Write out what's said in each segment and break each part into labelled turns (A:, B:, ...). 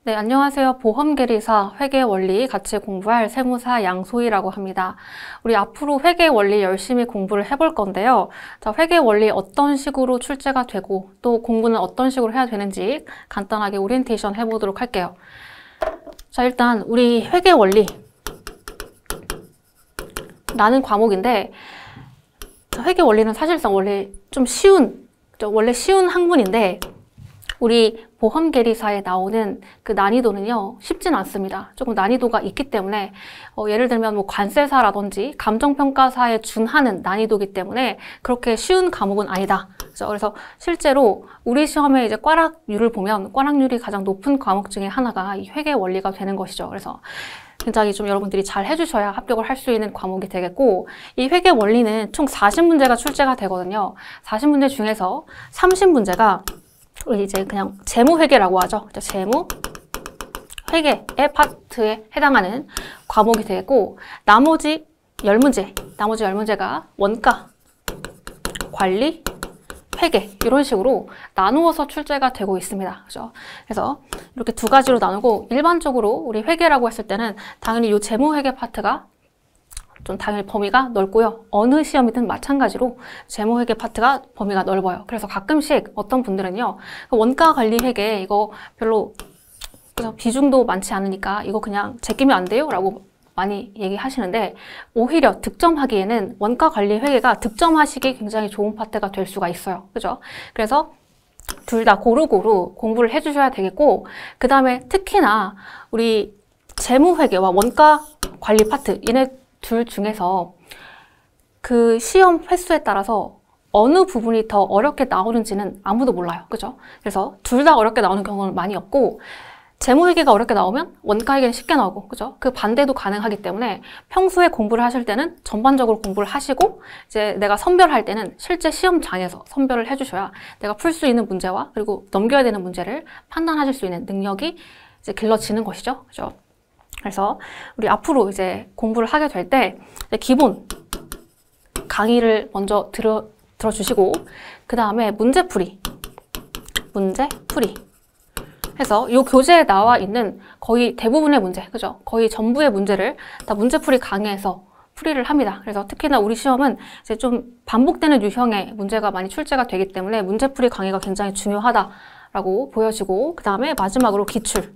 A: 네, 안녕하세요. 보험계리사 회계 원리 같이 공부할 세무사 양소희라고 합니다. 우리 앞으로 회계 원리 열심히 공부를 해볼 건데요. 자, 회계 원리 어떤 식으로 출제가 되고 또 공부는 어떤 식으로 해야 되는지 간단하게 오리엔테이션 해보도록 할게요. 자, 일단 우리 회계 원리 라는 과목인데 회계 원리는 사실상 원래 좀 쉬운 학문인데 우리 보험계리사에 나오는 그 난이도는요, 쉽진 않습니다. 조금 난이도가 있기 때문에, 예를 들면 뭐 관세사라든지 감정평가사에 준하는 난이도이기 때문에 그렇게 쉬운 과목은 아니다. 그래서 실제로 우리 시험에 이제 꽈락률을 보면 꽈락률이 가장 높은 과목 중에 하나가 이 회계 원리가 되는 것이죠. 그래서 굉장히 좀 여러분들이 잘 해주셔야 합격을 할 수 있는 과목이 되겠고, 이 회계 원리는 총 40문제가 출제가 되거든요. 40문제 중에서 30문제가 이제 그냥 재무회계라고 하죠. 재무회계의 파트에 해당하는 과목이 되겠고, 나머지 10문제가 원가, 관리, 회계 이런 식으로 나누어서 출제가 되고 있습니다. 그죠? 그래서 이렇게 두 가지로 나누고, 일반적으로 우리 회계라고 했을 때는 당연히 이 재무회계 파트가 좀 당연히 범위가 넓고요. 어느 시험이든 마찬가지로 재무회계 파트가 범위가 넓어요. 그래서 가끔씩 어떤 분들은요, 원가 관리 회계 이거 별로 비중도 많지 않으니까 이거 그냥 제끼면 안 돼요? 라고 많이 얘기하시는데, 오히려 득점하기에는 원가 관리 회계가 득점하시기 굉장히 좋은 파트가 될 수가 있어요. 그죠? 그래서 둘 다 고루고루 공부를 해주셔야 되겠고, 그 다음에 특히나 우리 재무회계와 원가 관리 파트 얘네 둘 중에서 그 시험 횟수에 따라서 어느 부분이 더 어렵게 나오는지는 아무도 몰라요. 그죠? 그래서 둘 다 어렵게 나오는 경우는 많이 없고, 재무회계가 어렵게 나오면 원가회계는 쉽게 나오고, 그죠? 그 반대도 가능하기 때문에 평소에 공부를 하실 때는 전반적으로 공부를 하시고, 이제 내가 선별할 때는 실제 시험장에서 선별을 해주셔야 내가 풀 수 있는 문제와 그리고 넘겨야 되는 문제를 판단하실 수 있는 능력이 이제 길러지는 것이죠. 그죠? 그래서 우리 앞으로 이제 공부를 하게 될 때 기본 강의를 먼저 들어주시고, 그 다음에 문제풀이 해서 이 교재에 나와 있는 거의 대부분의 문제, 그죠? 거의 전부의 문제를 다 문제풀이 강의에서 풀이를 합니다. 그래서 특히나 우리 시험은 이제 좀 반복되는 유형의 문제가 많이 출제가 되기 때문에 문제풀이 강의가 굉장히 중요하다라고 보여지고, 그 다음에 마지막으로 기출.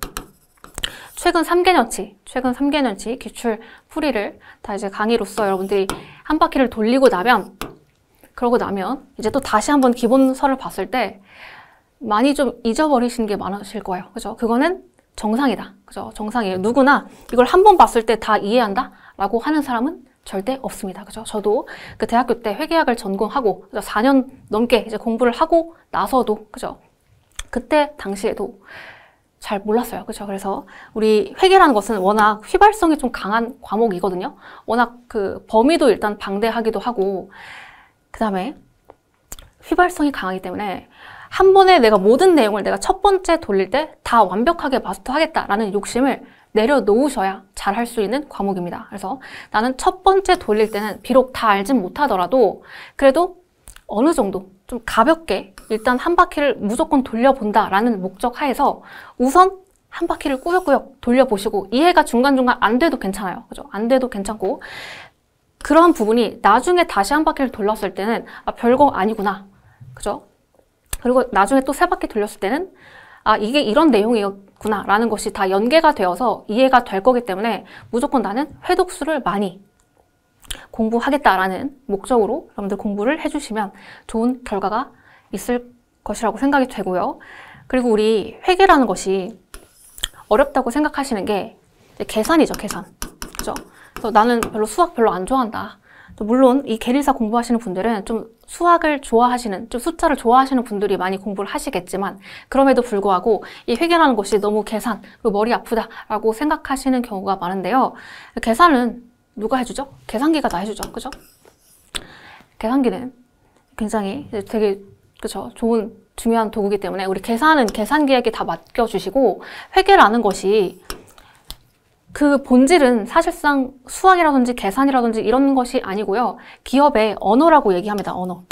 A: 최근 3개년치 기출 풀이를 다 이제 강의로서 여러분들이 한 바퀴를 돌리고 나면, 그러고 나면 이제 또 다시 한번 기본서를 봤을 때 많이 좀 잊어버리신 게 많으실 거예요. 그죠? 그거는 정상이다. 그죠? 정상이에요. 누구나 이걸 한 번 봤을 때 다 이해한다? 라고 하는 사람은 절대 없습니다. 그죠? 저도 그 대학교 때 회계학을 전공하고 4년 넘게 이제 공부를 하고 나서도, 그죠? 그때 당시에도 잘 몰랐어요. 그죠? 그래서 우리 회계라는 것은 워낙 휘발성이 좀 강한 과목이거든요. 워낙 그 범위도 일단 방대하기도 하고, 그 다음에 휘발성이 강하기 때문에 한 번에 내가 모든 내용을 내가 첫 번째 돌릴 때 다 완벽하게 마스터하겠다라는 욕심을 내려놓으셔야 잘 할 수 있는 과목입니다. 그래서 나는 첫 번째 돌릴 때는 비록 다 알진 못하더라도 그래도 어느 정도 좀 가볍게 일단 한 바퀴를 무조건 돌려본다라는 목적 하에서 우선 한 바퀴를 꾸역꾸역 돌려보시고, 이해가 중간중간 안 돼도 괜찮아요. 그죠? 안 돼도 괜찮고, 그런 부분이 나중에 다시 한 바퀴를 돌렸을 때는 아, 별거 아니구나. 그죠? 그리고 나중에 또 세 바퀴 돌렸을 때는 아, 이게 이런 내용이었구나 라는 것이 다 연계가 되어서 이해가 될 거기 때문에 무조건 나는 회독수를 많이 공부하겠다라는 목적으로 여러분들 공부를 해주시면 좋은 결과가 있을 것이라고 생각이 되고요. 그리고 우리 회계라는 것이 어렵다고 생각하시는 게 계산이죠, 계산. 그죠? 그래서 나는 수학 별로 안 좋아한다. 물론 이 계리사 공부하시는 분들은 좀 수학을 좋아하시는, 좀 숫자를 좋아하시는 분들이 많이 공부를 하시겠지만, 그럼에도 불구하고 이 회계라는 것이 너무 계산, 그리고 머리 아프다라고 생각하시는 경우가 많은데요. 계산은 누가 해주죠? 계산기가 다 해주죠. 그죠? 계산기는 굉장히 되게, 그죠? 좋은, 중요한 도구이기 때문에 우리 계산은 계산기에게 다 맡겨주시고, 회계라는 것이 그 본질은 사실상 수학이라든지 계산이라든지 이런 것이 아니고요. 기업의 언어라고 얘기합니다. 언어.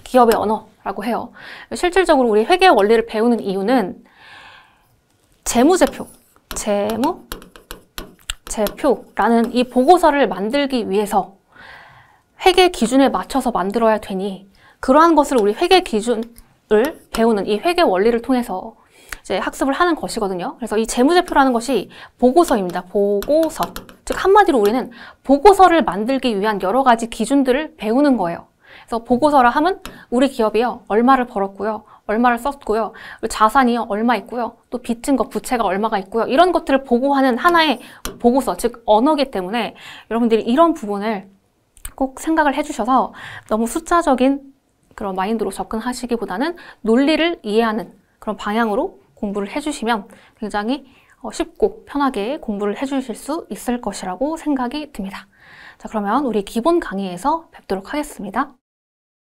A: 기업의 언어라고 해요. 실질적으로 우리 회계 원리를 배우는 이유는 재무제표, 재무제표라는 이 보고서를 만들기 위해서 회계 기준에 맞춰서 만들어야 되니 그러한 것을 우리 회계 기준을 배우는 이 회계 원리를 통해서 이제 학습을 하는 것이거든요. 그래서 이 재무제표라는 것이 보고서입니다. 보고서. 즉 한마디로 우리는 보고서를 만들기 위한 여러 가지 기준들을 배우는 거예요. 그래서 보고서라 하면 우리 기업이요, 얼마를 벌었고요, 얼마를 썼고요, 자산이요, 얼마 있고요, 또 빚진 것, 부채가 얼마가 있고요, 이런 것들을 보고하는 하나의 보고서, 즉 언어기 때문에 여러분들이 이런 부분을 꼭 생각을 해주셔서 너무 숫자적인 그런 마인드로 접근하시기보다는 논리를 이해하는 그런 방향으로 공부를 해주시면 굉장히 쉽고 편하게 공부를 해주실 수 있을 것이라고 생각이 듭니다. 자, 그러면 우리 기본 강의에서 뵙도록 하겠습니다.